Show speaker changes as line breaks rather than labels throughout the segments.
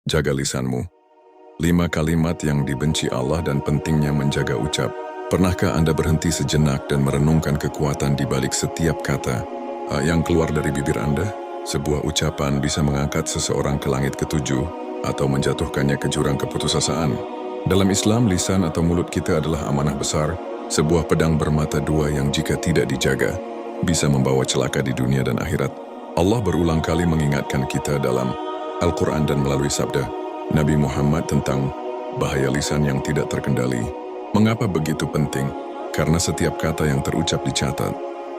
Jaga lisanmu. 5 kalimat yang dibenci Allah dan pentingnya menjaga ucap. Pernahkah Anda berhenti sejenak dan merenungkan kekuatan di balik setiap kata yang keluar dari bibir Anda? Sebuah ucapan bisa mengangkat seseorang ke langit ketujuh atau menjatuhkannya ke jurang keputusasaan. Dalam Islam, lisan atau mulut kita adalah amanah besar, sebuah pedang bermata dua yang jika tidak dijaga, bisa membawa celaka di dunia dan akhirat. Allah berulang kali mengingatkan kita dalam Al-Quran dan melalui sabda Nabi Muhammad tentang bahaya lisan yang tidak terkendali. Mengapa begitu penting? Karena setiap kata yang terucap dicatat.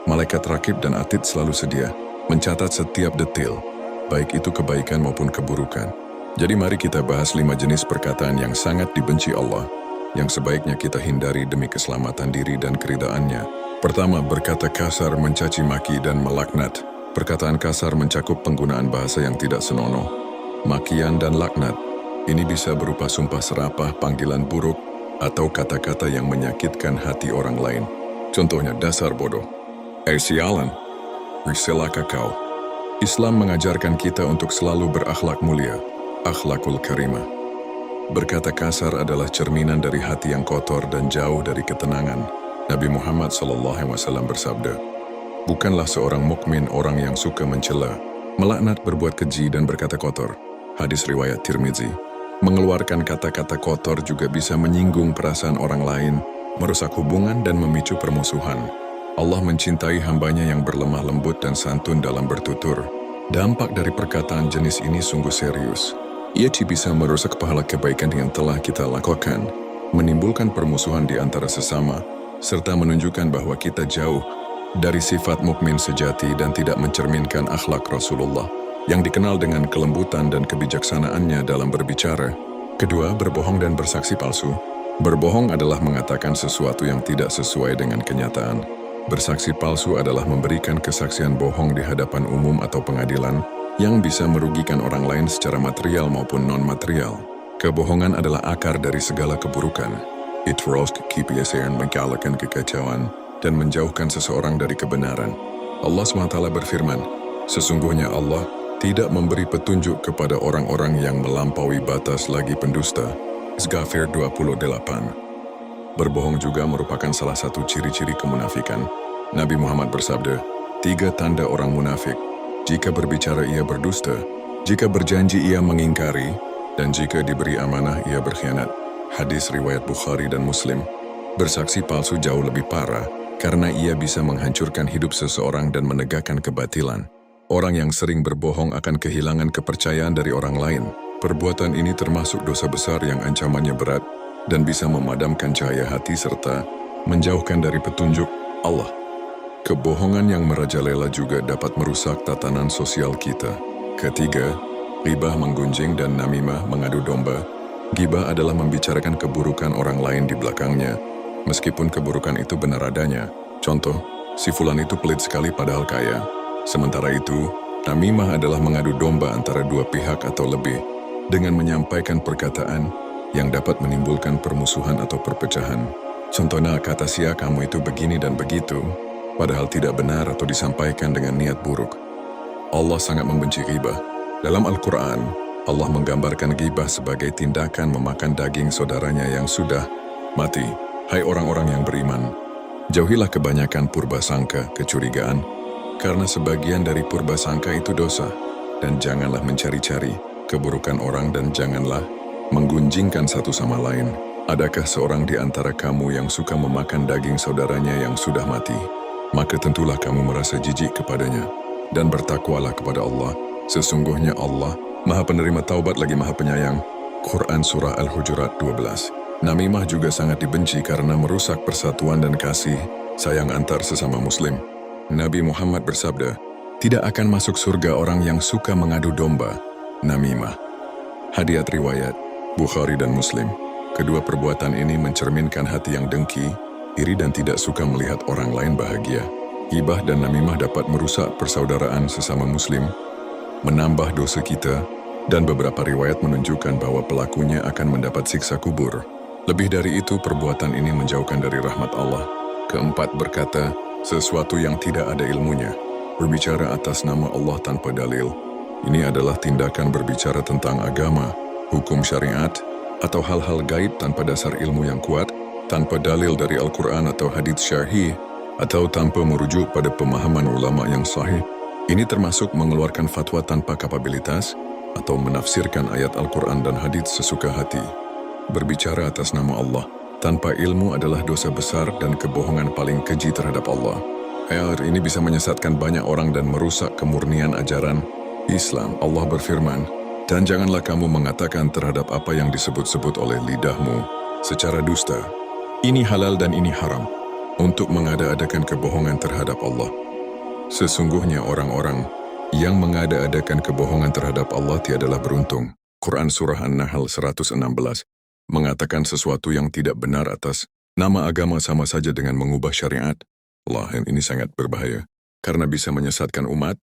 Malaikat rakib dan atid selalu sedia mencatat setiap detil, baik itu kebaikan maupun keburukan. Jadi mari kita bahas 5 jenis perkataan yang sangat dibenci Allah, yang sebaiknya kita hindari demi keselamatan diri dan keridaannya. Pertama, berkata kasar, mencaci maki dan melaknat. Perkataan kasar mencakup penggunaan bahasa yang tidak senonoh, makian dan laknat. Ini bisa berupa sumpah serapah, panggilan buruk, atau kata-kata yang menyakitkan hati orang lain. Contohnya, dasar bodoh, sialan, berselaka kau. Islam mengajarkan kita untuk selalu berakhlak mulia, akhlakul karimah. Berkata kasar adalah cerminan dari hati yang kotor dan jauh dari ketenangan. Nabi Muhammad SAW bersabda, "Bukanlah seorang mukmin orang yang suka mencela, melaknat, berbuat keji dan berkata kotor." Hadis riwayat Tirmizi. Mengeluarkan kata-kata kotor juga bisa menyinggung perasaan orang lain, merusak hubungan dan memicu permusuhan. Allah mencintai hambanya yang berlemah lembut dan santun dalam bertutur. Dampak dari perkataan jenis ini sungguh serius. Ia bisa merusak pahala kebaikan yang telah kita lakukan, menimbulkan permusuhan di antara sesama, serta menunjukkan bahwa kita jauh dari sifat mukmin sejati dan tidak mencerminkan akhlak Rasulullah yang dikenal dengan kelembutan dan kebijaksanaannya dalam berbicara. Kedua, berbohong dan bersaksi palsu. Berbohong adalah mengatakan sesuatu yang tidak sesuai dengan kenyataan. Bersaksi palsu adalah memberikan kesaksian bohong di hadapan umum atau pengadilan yang bisa merugikan orang lain secara material maupun non-material. Kebohongan adalah akar dari segala keburukan. It roast kebiasaan mengalahkan kekacauan dan menjauhkan seseorang dari kebenaran. Allah SWT berfirman, "Sesungguhnya Allah tidak memberi petunjuk kepada orang-orang yang melampaui batas lagi pendusta." Ghafir 28. Berbohong juga merupakan salah satu ciri-ciri kemunafikan. Nabi Muhammad bersabda, 3 tanda orang munafik: jika berbicara ia berdusta, jika berjanji ia mengingkari, dan jika diberi amanah ia berkhianat. Hadis riwayat Bukhari dan Muslim. Bersaksi palsu jauh lebih parah karena ia bisa menghancurkan hidup seseorang dan menegakkan kebatilan. Orang yang sering berbohong akan kehilangan kepercayaan dari orang lain. Perbuatan ini termasuk dosa besar yang ancamannya berat dan bisa memadamkan cahaya hati serta menjauhkan dari petunjuk Allah. Kebohongan yang merajalela juga dapat merusak tatanan sosial kita. Ketiga, ghibah, menggunjing, dan namimah, mengadu domba. Ghibah adalah membicarakan keburukan orang lain di belakangnya, meskipun keburukan itu benar adanya. Contoh, si fulan itu pelit sekali padahal kaya. Sementara itu, namimah adalah mengadu domba antara dua pihak atau lebih, dengan menyampaikan perkataan yang dapat menimbulkan permusuhan atau perpecahan. Contohnya, kata sia kamu itu begini dan begitu, padahal tidak benar atau disampaikan dengan niat buruk. Allah sangat membenci ghibah. Dalam Al-Quran, Allah menggambarkan ghibah sebagai tindakan memakan daging saudaranya yang sudah mati. Hai orang-orang yang beriman, jauhilah kebanyakan purbasangka, kecurigaan, karena sebagian dari purbasangka itu dosa. Dan janganlah mencari-cari keburukan orang dan janganlah menggunjingkan satu sama lain. Adakah seorang di antara kamu yang suka memakan daging saudaranya yang sudah mati? Maka tentulah kamu merasa jijik kepadanya. Dan bertakwalah kepada Allah. Sesungguhnya Allah Maha Penerima Taubat lagi Maha Penyayang. Quran Surah Al-Hujurat 12. Namimah juga sangat dibenci karena merusak persatuan dan kasih sayang antar sesama muslim. Nabi Muhammad bersabda, tidak akan masuk surga orang yang suka mengadu domba, namimah. Hadits riwayat Bukhari dan Muslim. Kedua perbuatan ini mencerminkan hati yang dengki, iri dan tidak suka melihat orang lain bahagia. Ghibah dan namimah dapat merusak persaudaraan sesama muslim, menambah dosa kita, dan beberapa riwayat menunjukkan bahwa pelakunya akan mendapat siksa kubur. Lebih dari itu, perbuatan ini menjauhkan dari rahmat Allah. Keempat, berkata sesuatu yang tidak ada ilmunya, berbicara atas nama Allah tanpa dalil. Ini adalah tindakan berbicara tentang agama, hukum syariat, atau hal-hal gaib tanpa dasar ilmu yang kuat, tanpa dalil dari Al-Quran atau hadits syar'i, atau tanpa merujuk pada pemahaman ulama yang sahih. Ini termasuk mengeluarkan fatwa tanpa kapabilitas atau menafsirkan ayat Al-Quran dan hadits sesuka hati. Berbicara atas nama Allah tanpa ilmu adalah dosa besar dan kebohongan paling keji terhadap Allah. Hal ini bisa menyesatkan banyak orang dan merusak kemurnian ajaran Islam. Allah berfirman, "Dan janganlah kamu mengatakan terhadap apa yang disebut-sebut oleh lidahmu secara dusta. Ini halal dan ini haram, untuk mengada-adakan kebohongan terhadap Allah. Sesungguhnya orang-orang yang mengada-adakan kebohongan terhadap Allah tiadalah beruntung." Quran Surah An-Nahl 116 mengatakan sesuatu yang tidak benar atas nama agama sama saja dengan mengubah syariat Allah. Ini sangat berbahaya, karena bisa menyesatkan umat,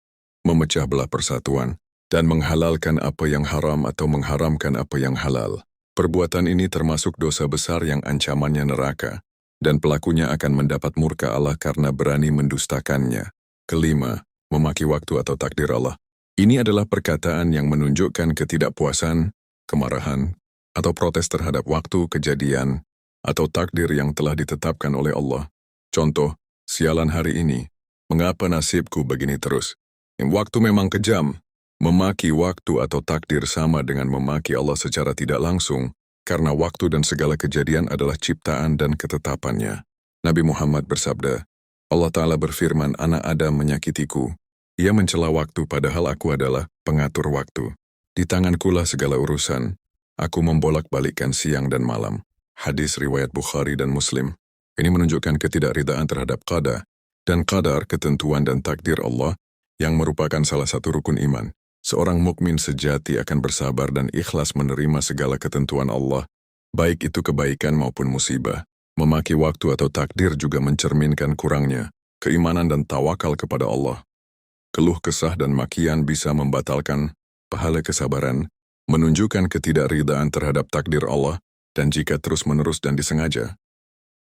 memecah belah persatuan, dan menghalalkan apa yang haram atau mengharamkan apa yang halal. Perbuatan ini termasuk dosa besar yang ancamannya neraka, dan pelakunya akan mendapat murka Allah karena berani mendustakannya. Kelima, memaki waktu atau takdir Allah. Ini adalah perkataan yang menunjukkan ketidakpuasan, kemarahan, atau protes terhadap waktu, kejadian, atau takdir yang telah ditetapkan oleh Allah. Contoh, sialan hari ini, mengapa nasibku begini terus? Waktu memang kejam. Memaki waktu atau takdir sama dengan memaki Allah secara tidak langsung, karena waktu dan segala kejadian adalah ciptaan dan ketetapannya. Nabi Muhammad bersabda, Allah Ta'ala berfirman, anak Adam menyakitiku. Ia mencela waktu padahal aku adalah pengatur waktu. Di tangankulah segala urusan. Aku membolak-balikkan siang dan malam. Hadis riwayat Bukhari dan Muslim. Ini menunjukkan ketidakridaan terhadap qada dan qadar, ketentuan dan takdir Allah, yang merupakan salah satu rukun iman. Seorang mukmin sejati akan bersabar dan ikhlas menerima segala ketentuan Allah, baik itu kebaikan maupun musibah. Memaki waktu atau takdir juga mencerminkan kurangnya keimanan dan tawakal kepada Allah. Keluh kesah dan makian bisa membatalkan pahala kesabaran, menunjukkan ketidakridaan terhadap takdir Allah, dan jika terus-menerus dan disengaja,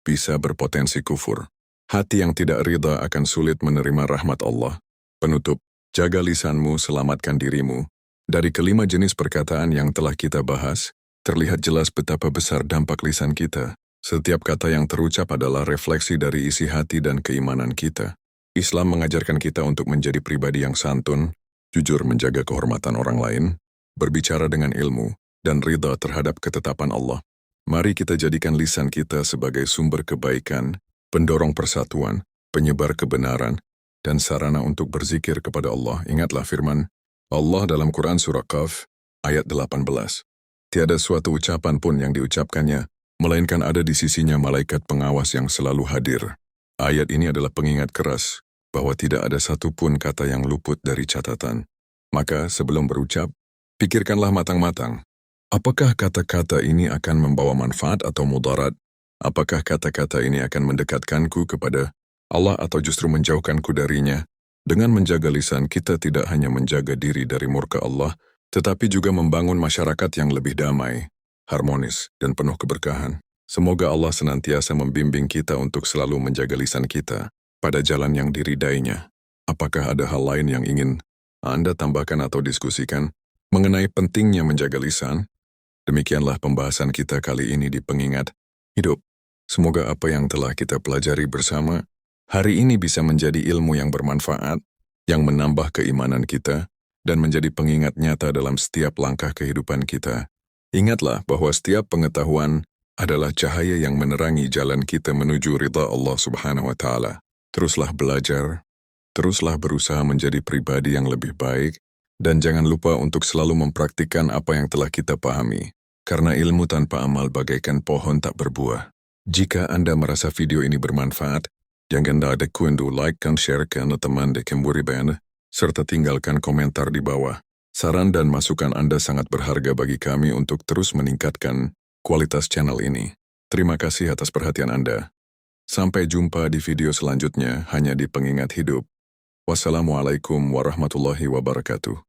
bisa berpotensi kufur. Hati yang tidak ridha akan sulit menerima rahmat Allah. Penutup, jaga lisanmu, selamatkan dirimu. Dari kelima jenis perkataan yang telah kita bahas, terlihat jelas betapa besar dampak lisan kita. Setiap kata yang terucap adalah refleksi dari isi hati dan keimanan kita. Islam mengajarkan kita untuk menjadi pribadi yang santun, jujur menjaga kehormatan orang lain, berbicara dengan ilmu, dan ridha terhadap ketetapan Allah. Mari kita jadikan lisan kita sebagai sumber kebaikan, pendorong persatuan, penyebar kebenaran, dan sarana untuk berzikir kepada Allah. Ingatlah firman Allah dalam Quran Surah Qaf, ayat 18. Tiada suatu ucapan pun yang diucapkannya, melainkan ada di sisinya malaikat pengawas yang selalu hadir. Ayat ini adalah pengingat keras bahwa tidak ada satupun kata yang luput dari catatan. Maka sebelum berucap, pikirkanlah matang-matang. Apakah kata-kata ini akan membawa manfaat atau mudarat? Apakah kata-kata ini akan mendekatkanku kepada Allah atau justru menjauhkanku darinya? Dengan menjaga lisan, kita tidak hanya menjaga diri dari murka Allah, tetapi juga membangun masyarakat yang lebih damai, harmonis, dan penuh keberkahan. Semoga Allah senantiasa membimbing kita untuk selalu menjaga lisan kita pada jalan yang diridainya. Apakah ada hal lain yang ingin Anda tambahkan atau diskusikan mengenai pentingnya menjaga lisan? Demikianlah pembahasan kita kali ini di Pengingat Hidup. Semoga apa yang telah kita pelajari bersama hari ini bisa menjadi ilmu yang bermanfaat, yang menambah keimanan kita, dan menjadi pengingat nyata dalam setiap langkah kehidupan kita. Ingatlah bahwa setiap pengetahuan adalah cahaya yang menerangi jalan kita menuju ridha Allah Subhanahu wa Ta'ala. Teruslah belajar, teruslah berusaha menjadi pribadi yang lebih baik, dan jangan lupa untuk selalu mempraktikkan apa yang telah kita pahami, karena ilmu tanpa amal bagaikan pohon tak berbuah. Jika Anda merasa video ini bermanfaat, jangan lupa kundu like dan share ke teman di Kemburiban, serta tinggalkan komentar di bawah. Saran dan masukan Anda sangat berharga bagi kami untuk terus meningkatkan kualitas channel ini. Terima kasih atas perhatian Anda. Sampai jumpa di video selanjutnya hanya di Pengingat Hidup. Wassalamualaikum warahmatullahi wabarakatuh.